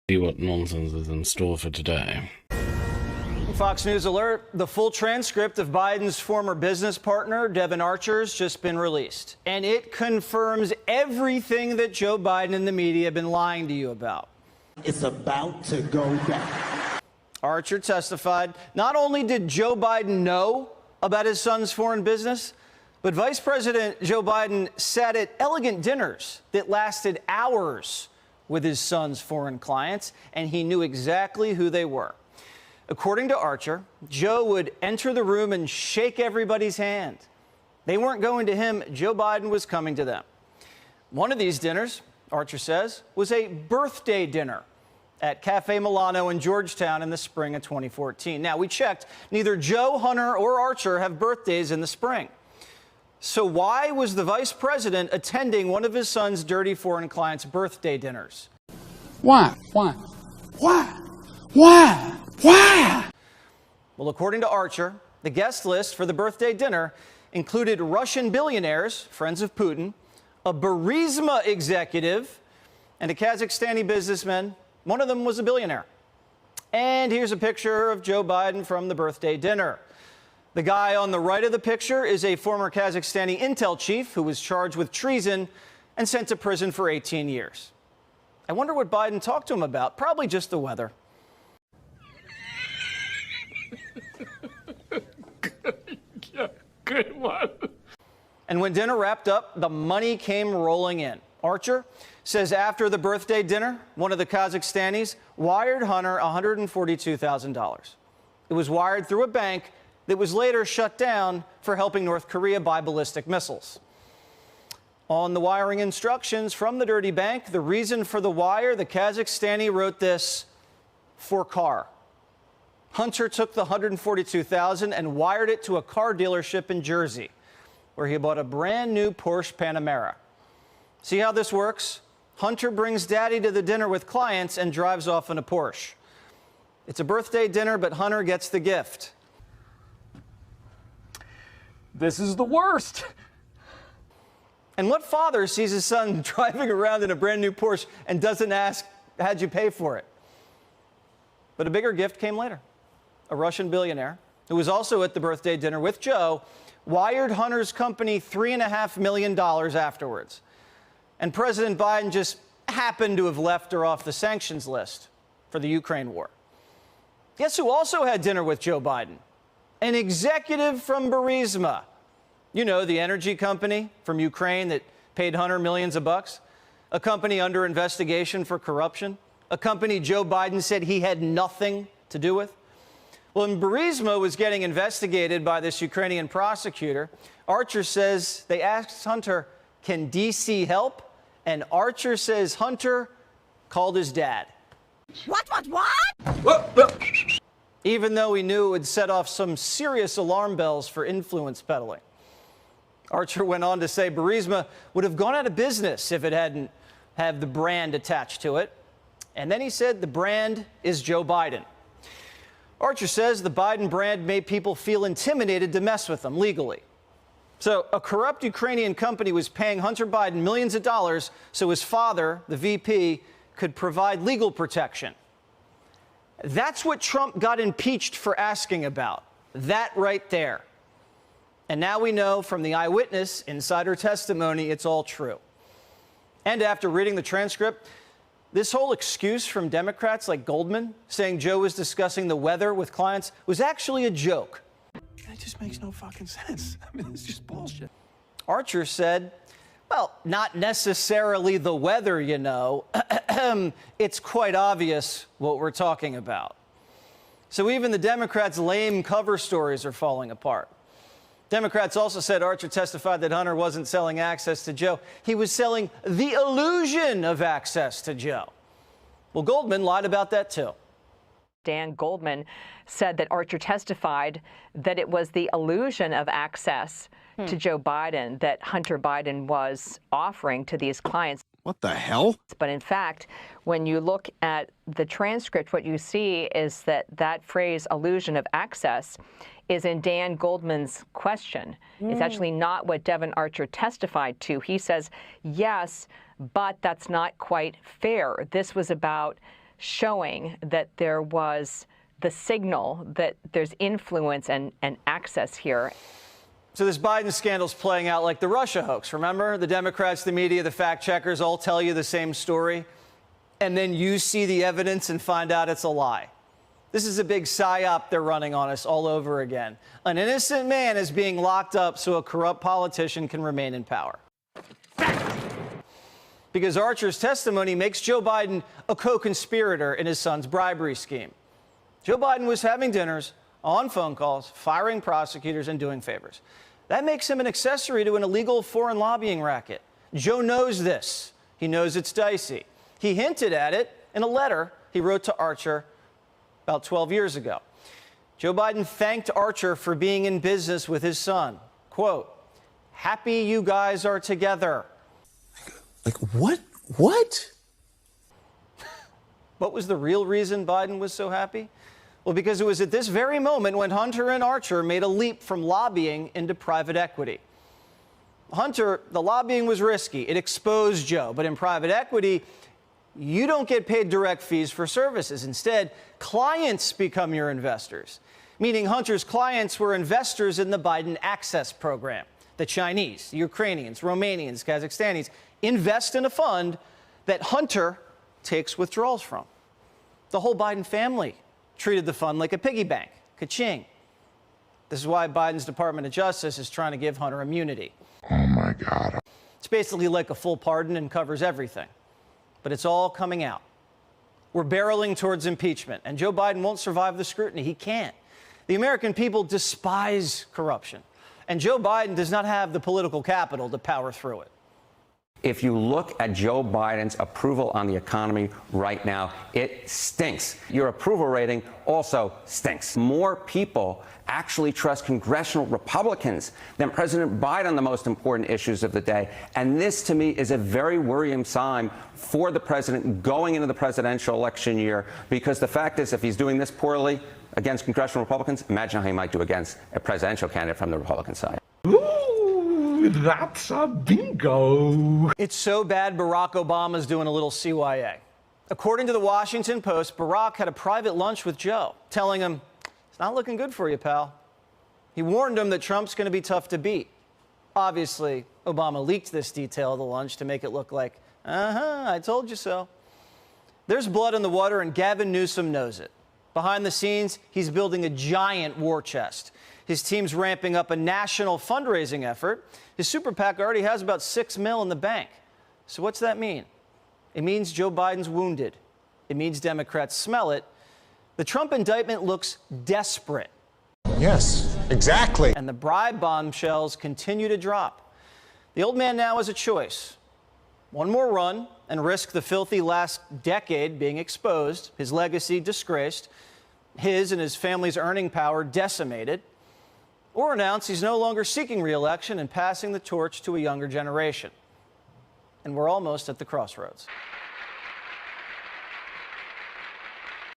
See what nonsense is in store for today. Fox News alert, the full transcript of Biden's former business partner, Devon Archer's, just been released. And it confirms everything that Joe Biden and the media have been lying to you about. It's about to go down. Archer testified not only did Joe Biden know about his son's foreign business, but Vice President Joe Biden sat at elegant dinners that lasted hours with his son's foreign clients, and he knew exactly who they were. According to Archer, Joe would enter the room and shake everybody's hand. They weren't going to him. Joe Biden was coming to them. One of these dinners, Archer says, was a birthday dinner at Cafe Milano in Georgetown in the spring of 2014. Now, we checked. Neither Joe, Hunter, or Archer have birthdays in the spring. So why was the vice president attending one of his son's dirty foreign clients' birthday dinners? Why? Well, according to Archer, the guest list for the birthday dinner included Russian billionaires, friends of Putin, a Burisma executive, and a Kazakhstani businessman. One of them was a billionaire. And here's a picture of Joe Biden from the birthday dinner. The guy on the right of the picture is a former Kazakhstani intel chief who was charged with treason and sent to prison for 18 years. I wonder what Biden talked to him about. Probably just the weather. Good one. And when dinner wrapped up, the money came rolling in. Archer says after the birthday dinner, one of the Kazakhstanis wired Hunter $142,000. It was wired through a bank that was later shut down for helping North Korea buy ballistic missiles. On the wiring instructions from the dirty bank, the reason for the wire, the Kazakhstani wrote this: for car. Hunter took the $142,000 and wired it to a car dealership in Jersey, where he bought a brand new Porsche Panamera. See how this works? Hunter brings daddy to the dinner with clients and drives off in a Porsche. It's a birthday dinner, but Hunter gets the gift. This is the worst. And what father sees his son driving around in a brand new Porsche and doesn't ask, how'd you pay for it? But a bigger gift came later. A Russian billionaire, who was also at the birthday dinner with Joe, wired Hunter's company $3.5 million afterwards. And President Biden just happened to have left her off the sanctions list for the Ukraine war. Guess who also had dinner with Joe Biden? An executive from Burisma. You know, the energy company from Ukraine that paid Hunter millions of bucks. A company under investigation for corruption. A company Joe Biden said he had nothing to do with. Well, when Burisma was getting investigated by this Ukrainian prosecutor, Archer says they asked Hunter, can D.C. help? And Archer says Hunter called his dad. What? Even though he knew it would set off some serious alarm bells for influence peddling. Archer went on to say Burisma would have gone out of business if it hadn't had the brand attached to it. And then he said the brand is Joe Biden. Archer says the Biden brand made people feel intimidated to mess with them legally. So a corrupt Ukrainian company was paying Hunter Biden millions of dollars so his father, the VP, could provide legal protection. That's what Trump got impeached for asking about. That right there. And now we know from the eyewitness insider testimony it's all true. And after reading the transcript, this whole excuse from Democrats like Goldman saying Joe was discussing the weather with clients was actually a joke. That just makes no fucking sense. I mean, it's just bullshit. Archer said, well, not necessarily the weather, you know. It's quite obvious what we're talking about. So even the Democrats' lame cover stories are falling apart. Democrats also said Archer testified that Hunter wasn't selling access to Joe. He was selling the illusion of access to Joe. Well, Goldman lied about that, too. Dan Goldman said that Archer testified that it was the illusion of access to Joe Biden that Hunter Biden was offering to these clients. What the hell? But in fact, when you look at the transcript, what you see is that that phrase, illusion of access, is in Dan Goldman's question. It's actually not what Devon Archer testified to. He says, yes, but that's not quite fair. This was about showing that there was the signal that there's influence and access here. So this Biden scandal's playing out like the Russia hoax. Remember, the Democrats, the media, the fact checkers all tell you the same story, and then you see the evidence and find out it's a lie. This is a big psyop they're running on us all over again. An innocent man is being locked up so a corrupt politician can remain in power. Because Archer's testimony makes Joe Biden a co-conspirator in his son's bribery scheme. Joe Biden was having dinners, on phone calls, firing prosecutors, and doing favors. That makes him an accessory to an illegal foreign lobbying racket. Joe knows this. He knows it's dicey. He hinted at it in a letter he wrote to Archer about 12 years ago. Joe Biden thanked Archer for being in business with his son. Quote, "Happy you guys are together." Like, what? What? What was the real reason Biden was so happy? Well, because it was at this very moment when Hunter and Archer made a leap from lobbying into private equity. Hunter, the lobbying was risky. It exposed Joe. But in private equity, you don't get paid direct fees for services. Instead, clients become your investors, meaning Hunter's clients were investors in the Biden Access Program. The Chinese, the Ukrainians, Romanians, Kazakhstanis invest in a fund that Hunter takes withdrawals from. The whole Biden family treated the fund like a piggy bank. Ka-ching. This is why Biden's Department of Justice is trying to give Hunter immunity. Oh, my God. It's basically like a full pardon and covers everything. But it's all coming out. We're barreling towards impeachment, and Joe Biden won't survive the scrutiny. He can't. The American people despise corruption, and Joe Biden does not have the political capital to power through it. If you look at Joe Biden's approval on the economy right now, it stinks. Your approval rating also stinks. More people actually trust congressional Republicans than President Biden on the most important issues of the day. And this, to me, is a very worrying sign for the president going into the presidential election year, because the fact is, if he's doing this poorly against congressional Republicans, imagine how he might do against a presidential candidate from the Republican side. That's a bingo. It's so bad Barack Obama's doing a little CYA. According to the Washington Post, Barack had a private lunch with Joe, telling him, "It's not looking good for you, pal." He warned him that Trump's going to be tough to beat. Obviously, Obama leaked this detail of the lunch to make it look like, I told you so. There's blood in the water, and Gavin Newsom knows it. Behind the scenes, he's building a giant war chest. His team's ramping up a national fundraising effort. His super PAC already has about $6 million in the bank. So what's that mean? It means Joe Biden's wounded. It means Democrats smell it. The Trump indictment looks desperate. Yes, exactly. And the bribe bombshells continue to drop. The old man now has a choice. One more run and risk the filthy last decade being exposed, his legacy disgraced, his and his family's earning power decimated, or announce he's no longer seeking re-election and passing the torch to a younger generation. And we're almost at the crossroads.